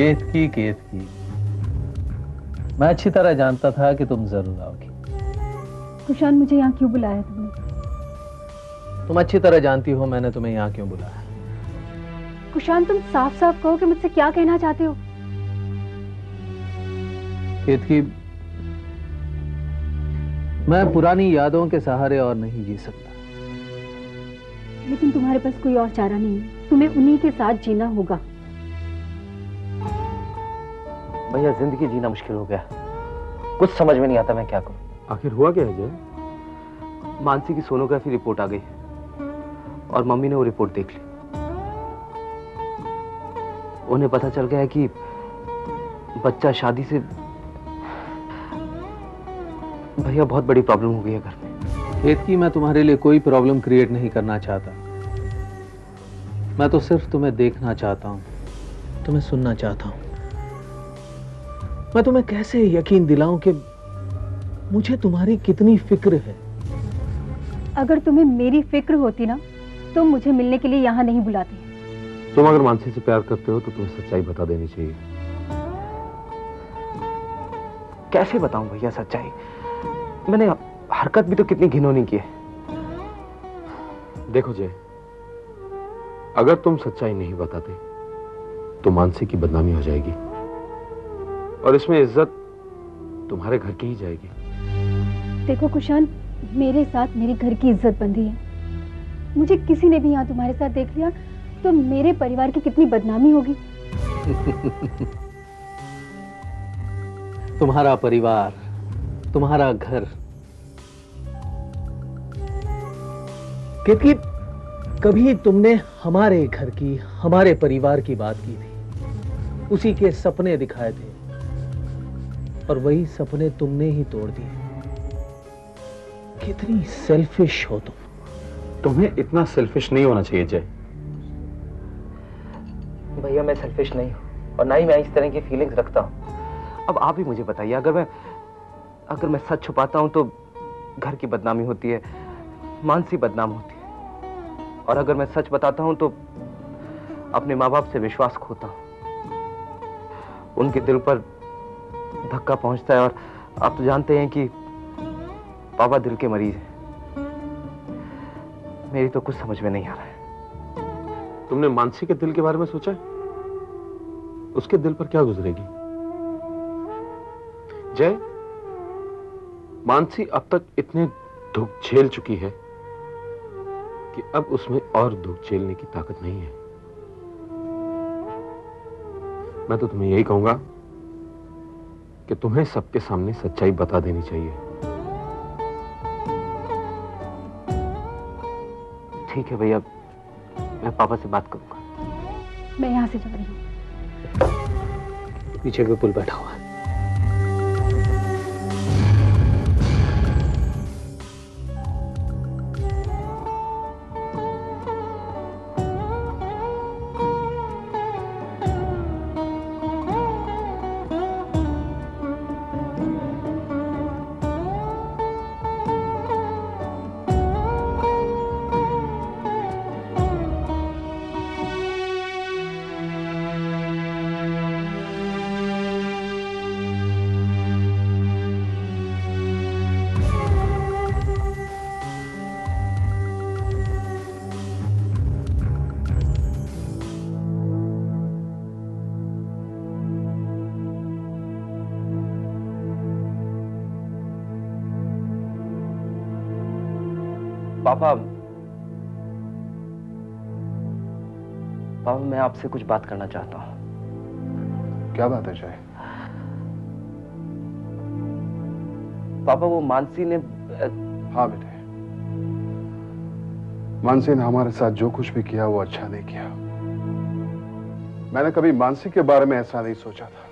केतकी, मैं अच्छी तरह जानता था कि तुम जरूर आओगी। कुशान, मुझे यहाँ क्यों बुलाया तुमने? तुम अच्छी तरह जानती हो मैंने तुम्हें यहाँ क्यों बुलाया। कुशान, तुम साफ साफ कहो कि मुझसे क्या कहना चाहते हो। केतकी, मैं पुरानी यादों के सहारे और नहीं जी सकता। लेकिन तुम्हारे पास कोई और चारा नहीं है, तुम्हें उन्हीं के साथ जीना होगा। भैया, जिंदगी जीना मुश्किल हो गया, कुछ समझ में नहीं आता मैं क्या करूं। आखिर हुआ क्या है जय? मानसी की सोनोग्राफी रिपोर्ट आ गई और मम्मी ने वो रिपोर्ट देख ली। उन्हें पता चल गया है कि बच्चा शादी से, भैया बहुत बड़ी प्रॉब्लम हो गई है घर में। केतकी, मैं तुम्हारे लिए कोई प्रॉब्लम क्रिएट नहीं करना चाहता। मैं तो सिर्फ तुम्हें देखना चाहता हूं, तुम्हें सुनना चाहता हूं। मैं तुम्हें कैसे यकीन दिलाऊं कि मुझे तुम्हारी कितनी फिक्र है। अगर तुम्हें मेरी फिक्र होती ना तो मुझे मिलने के लिए यहाँ नहीं बुलाते। तुम अगर मानसी से प्यार करते हो तो तुम्हें सच्चाई बता देनी चाहिए। कैसे बताऊं भैया सच्चाई? मैंने हरकत भी तो कितनी घिनौनी की है। देखो जय, अगर तुम सच्चाई नहीं बताते तो मानसी की बदनामी हो जाएगी और इसमें इज्जत तुम्हारे घर की ही जाएगी। देखो कुशान, मेरे साथ मेरे घर की इज्जत बंधी है। मुझे किसी ने भी यहाँ तुम्हारे साथ देख लिया तो मेरे परिवार की कितनी बदनामी होगी। तुम्हारा परिवार, तुम्हारा घर। क्योंकि कभी तुमने हमारे घर की, हमारे परिवार की बात की थी, उसी के सपने दिखाए थे और वही सपने तुमने ही तोड़ दिए। कितनी सेल्फिश हो तुम। तुम्हें इतना सेल्फिश नहीं होना चाहिए जय। भैया, मैं सेल्फिश नहीं हूं और ना ही मैं इस तरह की फीलिंग्स रखता हूं। अब आप ही मुझे बताइए, अगर मैं सच छुपाता हूं तो घर की बदनामी होती है, मानसी बदनाम होती है, और अगर मैं सच बताता हूं तो अपने माँ बाप से विश्वास खोता हूं, उनके दिल पर धक्का पहुंचता है। और आप तो जानते हैं कि पापा दिल के मरीज हैं। मेरी तो कुछ समझ में नहीं आ रहा है। तुमने मानसी के दिल के बारे में सोचा है? उसके दिल पर क्या गुजरेगी? जय, मानसी अब तक इतने दुख झेल चुकी है कि अब उसमें और दुख झेलने की ताकत नहीं है। मैं तो तुम्हें यही कहूंगा कि तुम्हें सबके सामने सच्चाई बता देनी चाहिए। ठीक है भैया, मैं पापा से बात करूंगा। मैं यहाँ से जा रही हूँ। पीछे विपुल बैठा हुआ है। पापा, मैं आपसे कुछ बात करना चाहता हूँ। क्या बात है जय? पापा, वो मानसी ने... हाँ बेटे, मानसी ने हमारे साथ जो कुछ भी किया वो अच्छा नहीं किया। मैंने कभी मानसी के बारे में ऐसा नहीं सोचा था।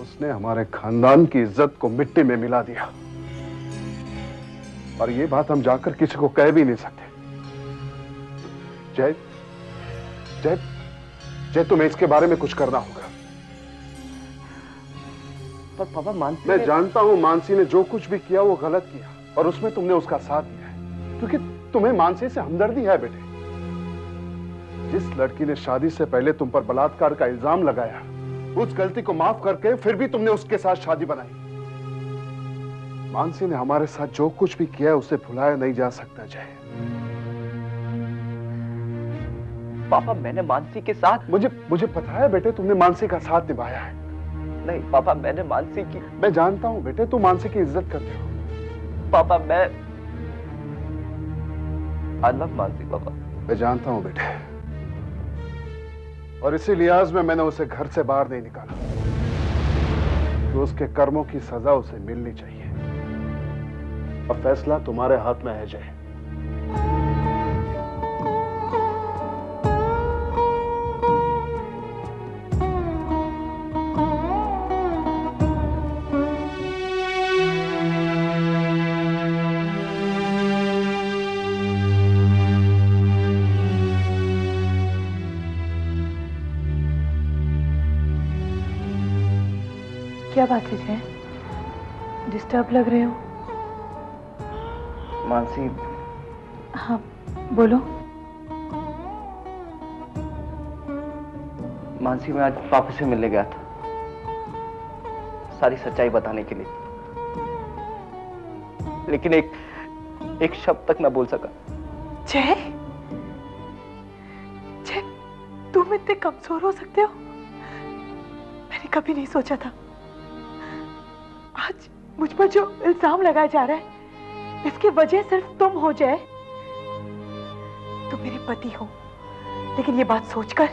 उसने हमारे खानदान की इज्जत को मिट्टी में मिला दिया और ये बात हम जाकर किसी को कह भी नहीं सकते। जय, जय, जय, तुम्हें इसके बारे में कुछ करना होगा। पर पापा, मानसी मैं जानता हूं मानसी ने जो कुछ भी किया वो गलत किया और उसमें तुमने उसका साथ दिया है क्योंकि तुम्हें मानसी से हमदर्दी है बेटे। जिस लड़की ने शादी से पहले तुम पर बलात्कार का इल्जाम लगाया, उस गलती को माफ करके फिर भी तुमने उसके साथ शादी बनाई। मानसी ने हमारे साथ जो कुछ भी किया उसे भुलाया नहीं जा सकता जय। पापा मैंने मानसी के साथ मुझे पता है बेटे, तुमने मानसी का साथ निभाया है। नहीं पापा, मैंने मानसी की। मैं जानता हूं बेटे, तुम मानसी की इज्जत करते हो। पापा मैं आई लव मानसी पापा। मैं जानता हूं बेटे, और इसी लिहाज में मैंने उसे घर से बाहर नहीं निकाला। तो उसके कर्मों की सजा उसे मिलनी चाहिए। अब फैसला तुम्हारे हाथ में है जय। क्या बात है जय, डिस्टर्ब लग रहे हो? मानसी। हाँ बोलो। मानसी, मैं आज पापा से मिलने गया था सारी सच्चाई बताने के लिए, लेकिन एक शब्द तक न बोल सका। जय, जय तुम इतने कमजोर हो सकते हो, मैंने कभी नहीं सोचा था। आज मुझ पर जो इल्जाम लगाया जा रहा है, इसकी वजह सिर्फ तुम हो जय। तुम मेरे पति हो, लेकिन ये बात सोचकर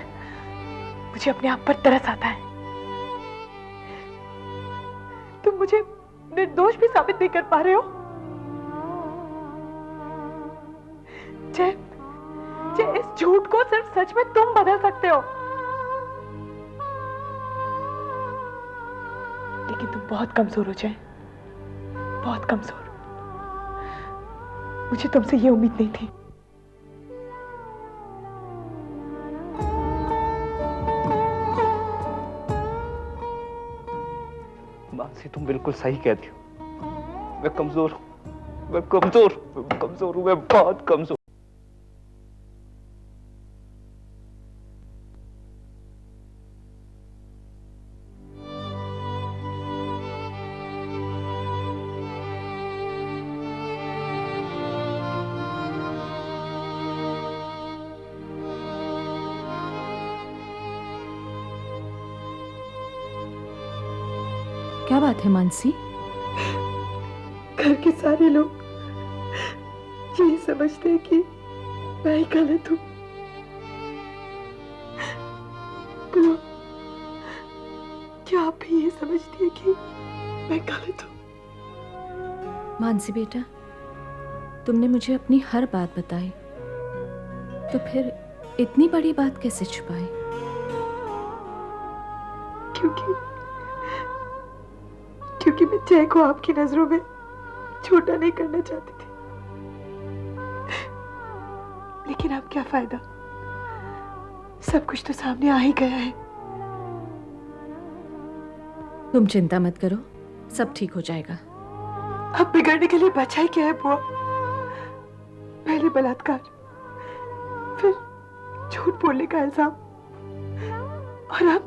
मुझे अपने आप पर तरस आता है। तुम मुझे निर्दोष भी साबित नहीं कर पा रहे हो। जय, जय इस झूठ को सिर्फ सच में तुम बदल सकते हो, लेकिन तुम बहुत कमजोर हो जय, बहुत कमजोर। मुझे तुमसे ये उम्मीद नहीं थी। मानसी, तुम बिल्कुल सही कहती हो। मैं कमजोर हूं, मैं कमजोर हूं, मैं बहुत कमजोर। क्या बात है मानसी? घर के सारे लोग यही समझते हैं कि मैं ही गलत हूं। बोलो, क्या आप भी ये समझती है कि मैं गलत हूं? मानसी बेटा, तुमने मुझे अपनी हर बात बताई, तो फिर इतनी बड़ी बात कैसे छुपाई? क्योंकि मैं जय को आपकी नजरों में छोटा नहीं करना चाहती थी, लेकिन अब क्या फायदा, सब कुछ तो सामने आ ही गया है। तुम चिंता मत करो, सब ठीक हो जाएगा। अब बिगड़ने के लिए बचा ही क्या है बुआ? पहले बलात्कार, फिर झूठ बोलने का इल्जाम, और अब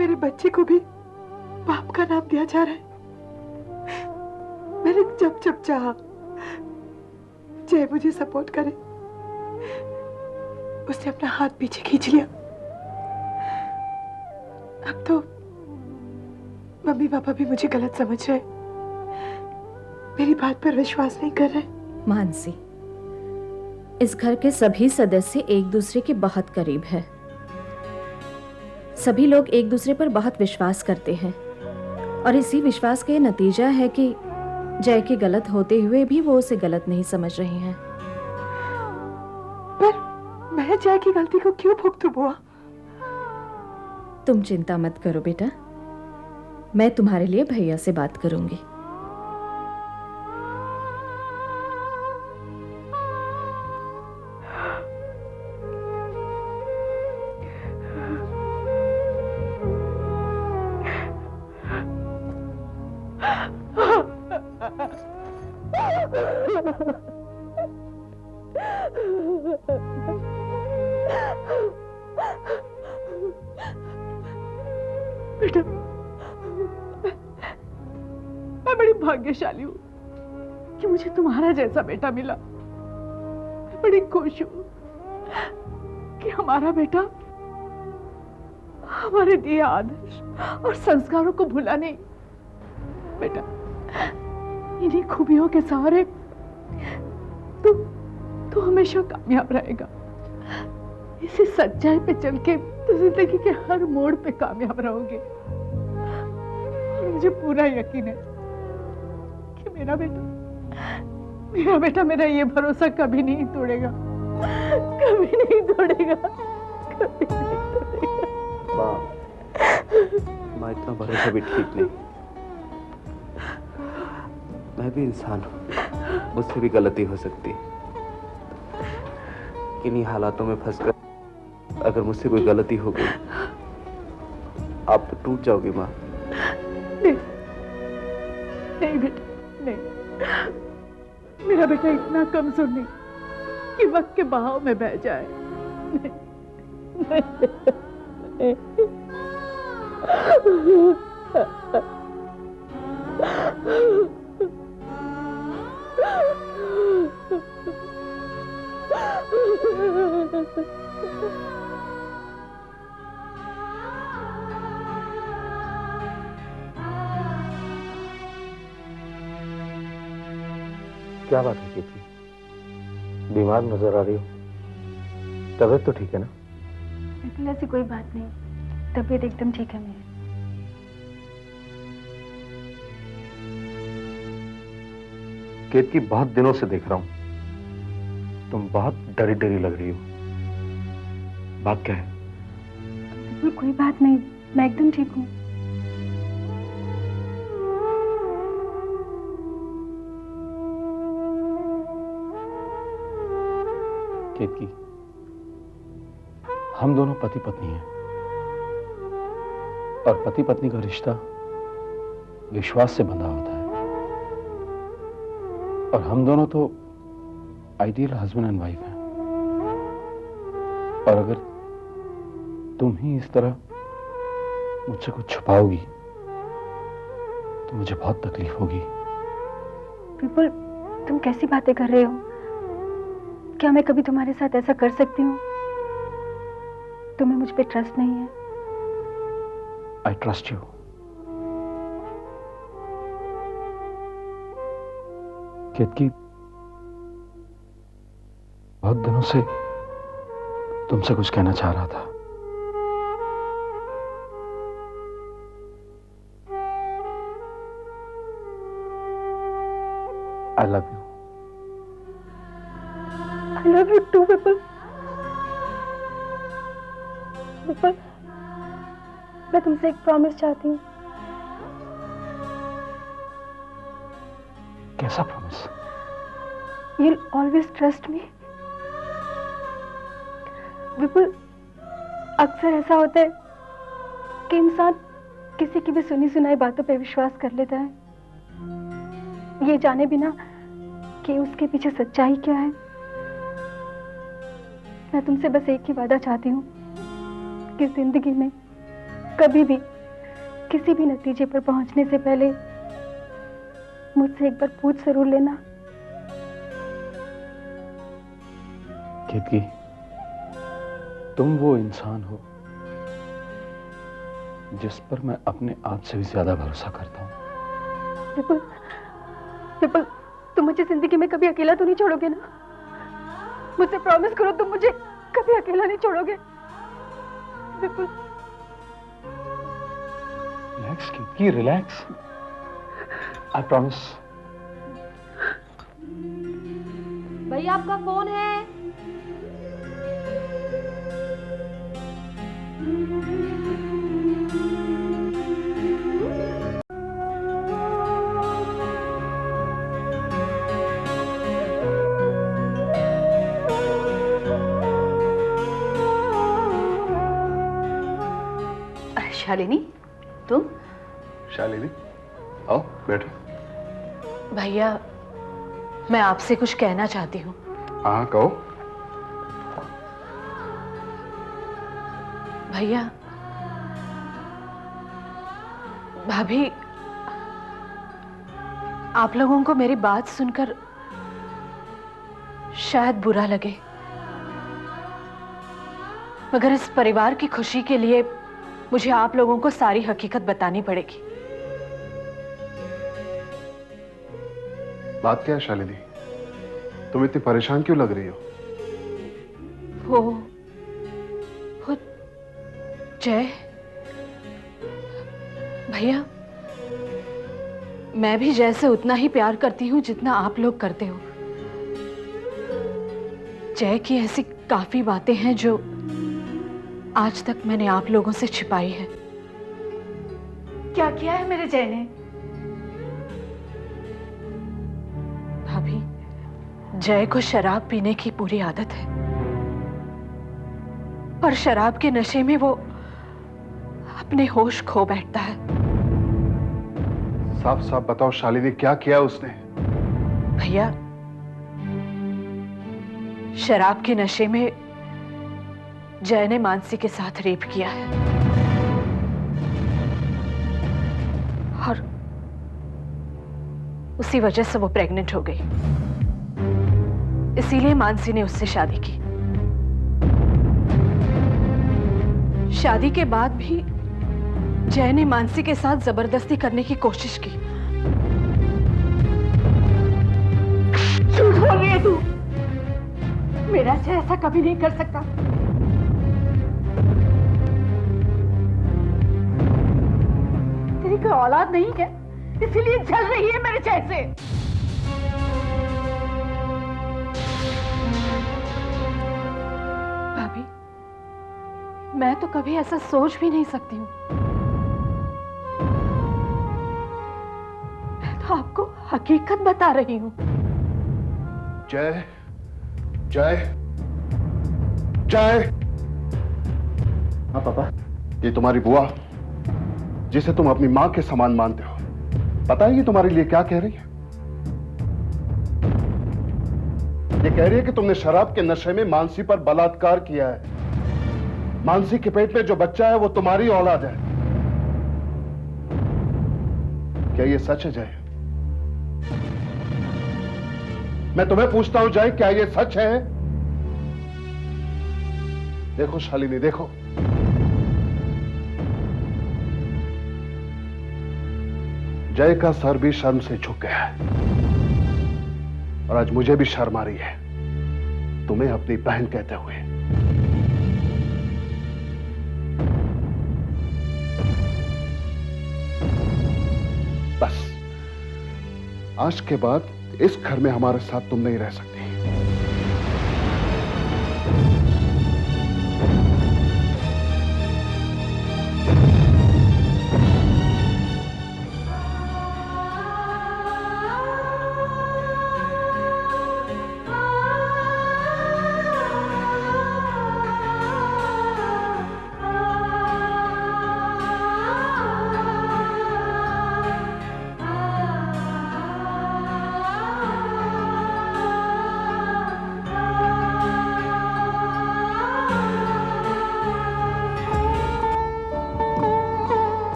मेरे बच्चे को भी बाप का नाम दिया जा रहा है। मैंने जब चाहा जय मुझे सपोर्ट करे, उसने अपना हाथ पीछे खींच लिया। अब तो मम्मी पापा भी मुझे गलत समझ रहे, मेरी बात पर विश्वास नहीं कर रहे। मानसी, इस घर के सभी सदस्य एक दूसरे के बहुत करीब हैं। सभी लोग एक दूसरे पर बहुत विश्वास करते हैं, और इसी विश्वास का नतीजा है कि जय के गलत होते हुए भी वो उसे गलत नहीं समझ रहे हैं। पर मैं जय की गलती को क्यों भुगतूं बुआ? तुम चिंता मत करो बेटा, मैं तुम्हारे लिए भैया से बात करूंगी। बेटा, मैं बड़ी भाग्यशाली हूँ कि मुझे तुम्हारा जैसा बेटा मिला। मैं बड़ी खुश हूँ कि हमारा बेटा हमारे दिए आदर्श और संस्कारों को भूला नहीं। बेटा, इन्हीं खूबियों के सहारे तू हमेशा कामयाब रहेगा। इसी सच्चाई पे चल के तो जिंदगी के हर मोड़ पे कामयाब रहोगे। और मुझे पूरा यकीन है कि मेरा बेटा मेरा ये भरोसा कभी नहीं तोड़ेगा, कभी नहीं तोड़ेगा, कभी नहीं तोड़ेगा। माँ इतना भरोसा भी ठीक नहीं। मैं भी इंसान हूँ, मुझसे भी गलती हो सकती है। किन्हीं हालातों में फंसकर अगर मुझसे कोई गलती हो गई, आप तो टूट जाओगी माँ। नहीं, नहीं बेटा, नहीं। मेरा बेटा इतना कमजोर नहीं कि वक्त के बहाव में बह जाए। नहीं, नहीं, क्या बात है केतकी? बीमार नजर आ रही हो। तबीयत तो ठीक है ना? बिल्कुल ऐसी कोई बात नहीं, तबीयत एकदम ठीक है मेरी। केतकी, बहुत दिनों से देख रहा हूं, तुम बहुत डरी डरी लग रही हो। बात क्या है? बिल्कुल कोई बात नहीं, मैं एकदम ठीक हूँ। केतकी, हम दोनों पति पत्नी हैं और पति पत्नी का रिश्ता विश्वास से बंधा होता है। और हम दोनों तो आइडियल हस्बैंड एंड वाइफ हैं। और अगर तुम ही इस तरह मुझसे कुछ छुपाओगी तो मुझे बहुत तकलीफ होगी। बिल्कुल, तुम कैसी बातें कर रहे हो? क्या मैं कभी तुम्हारे साथ ऐसा कर सकती हूँ? तुम्हें मुझ पे ट्रस्ट नहीं है? I trust you. केतकी, बहुत दिनों से तुमसे कुछ कहना चाह रहा था। I love you. I love you too, विपुल। विपुल, मैं तुमसे एक प्रॉमिस चाहती हूँ। कैसा promise? You'll always trust me। विपुल, अक्सर ऐसा होता है कि इंसान किसी की भी सुनी सुनाई बातों पे विश्वास कर लेता है, ये जाने बिना कि उसके पीछे सच्चाई क्या है। मैं तुमसे बस एक ही वादा चाहती हूँ कि जिंदगी में कभी भी किसी भी नतीजे पर पहुंचने से पहले मुझसे एक बार पूछ जरूर लेना। केतकी, तुम वो इंसान हो जिस पर मैं अपने आप से भी ज्यादा भरोसा करता हूँ। विपुल, विपुल, तुम मुझे जिंदगी में कभी अकेला तो नहीं छोड़ोगे ना? मुझसे प्रॉमिस करो, तुम मुझे कभी अकेला नहीं छोड़ोगे। Vipul, relax Ketaki, relax. I promise. भैया आपका फोन है। शालिनी, तुम? शालिनी, आओ बैठो। भैया, मैं आपसे कुछ कहना चाहती हूँ। हाँ, कहो। भैया, भाभी, आप लोगों को मेरी बात सुनकर शायद बुरा लगे, मगर इस परिवार की खुशी के लिए मुझे आप लोगों को सारी हकीकत बतानी पड़ेगी। बात क्या है शालिनी? तुम इतनी परेशान क्यों लग रही हो? वो जय, भैया, मैं भी जय से उतना ही प्यार करती हूँ जितना आप लोग करते हो। जय की ऐसी काफी बातें हैं जो आज तक मैंने आप लोगों से छिपाई है। क्या किया है मेरे जय ने? भाभी, जय को शराब पीने की पूरी आदत है और शराब के नशे में वो अपने होश खो बैठता है। साफ साफ बताओ शालिनी, क्या किया उसने? भैया, शराब के नशे में जय ने मानसी के साथ रेप किया है और उसी वजह से वो प्रेग्नेंट हो गई। इसीलिए मानसी ने उससे शादी की। शादी के बाद भी जय ने मानसी के साथ जबरदस्ती करने की कोशिश की। झूठ बोल रही है तू। मेरा जय ऐसा कभी नहीं कर सकता। तेरी कोई औलाद नहीं है, इसीलिए जल रही है मेरे जय से। भाभी, मैं तो कभी ऐसा सोच भी नहीं सकती हूँ। मैं तो आपको हकीकत बता रही हूँ। जय, जय, जय। हाँ पापा, ये तुम्हारी बुआ जिसे तुम अपनी मां के समान मानते हो, पता है ये तुम्हारे लिए क्या कह रही है? ये कह रही है कि तुमने शराब के नशे में मानसी पर बलात्कार किया है। मानसी के पेट में जो बच्चा है वो तुम्हारी औलाद है। क्या ये सच है जय? मैं तुम्हें पूछता हूं जय, क्या ये सच है? देखो शालिनी, देखो, जय का सर भी शर्म से झुक गया है और आज मुझे भी शर्म आ रही है तुम्हें अपनी बहन कहते हुए। बस आज के बाद इस घर में हमारे साथ तुम नहीं रह सकती।